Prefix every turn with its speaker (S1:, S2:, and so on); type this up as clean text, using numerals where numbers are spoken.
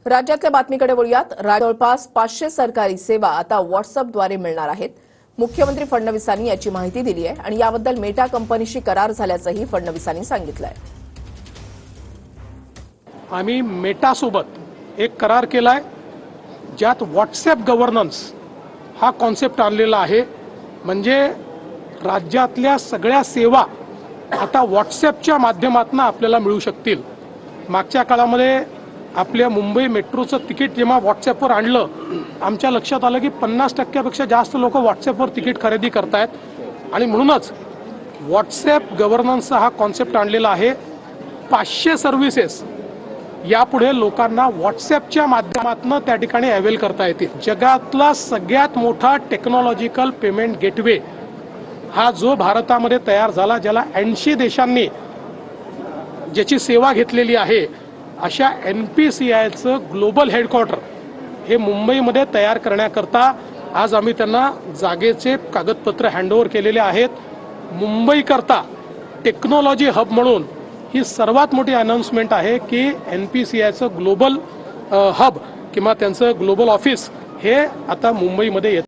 S1: राज्यातल्या बातमीकडे वळूयात। जवळपास 500 सरकारी सेवा आता व्हॉट्सअपद्वारे मिळणार आहेत। मुख्यमंत्री फडणवीसांनी याची माहिती दिली आहे आणि याबद्दल मेटा कंपनीशी करार झाल्याचंही फडणवीसांनी सांगितलंय।
S2: आम्ही मेटा सोबत एक करार केलाय ज्यात व्हॉट्सअप गव्हर्नन्स हा कॉन्सेप्ट आणलेला आहे। म्हणजे राज्यातल्या सगळ्या सेवा आता व्हॉट्सअपच्या माध्यमातून आपल्याला मिळू शकतील। मागच्या काळामध्ये आपल्या मुंबई मेट्रोचं तिकीट जेव्हा व्हॉट्सअपवर आणलं, आमच्या लक्षात आलं की 50% जास्त लोक व्हॉट्सअपवर तिकीट खरेदी करतायत आणि म्हणूनच व्हॉट्सअप गव्हर्नन्सचा हा कॉन्सेप्ट आणलेला आहे। 500 सर्व्हिसेस यापुढे लोकांना व्हॉट्सअपच्या माध्यमातून त्या ठिकाणी अवेल करता येतील। जगातला सगळ्यात मोठा टेक्नॉलॉजिकल पेमेंट गेटवे हा जो भारतामध्ये तयार झाला, ज्याला 80 देशांनी ज्याची सेवा घेतलेली आहे, अशा NPCIचं ग्लोबल हेडक्वार्टर हे मुंबईमध्ये तयार करण्याकरता आज आम्ही त्यांना जागेचे कागदपत्र हँडओव्हर केलेले आहेत। मुंबईकरता टेक्नॉलॉजी हब म्हणून ही सर्वात मोठी अनाउन्समेंट आहे की NPCIचं ग्लोबल हब किंवा त्यांचं ग्लोबल ऑफिस हे आता मुंबईमध्ये येतं।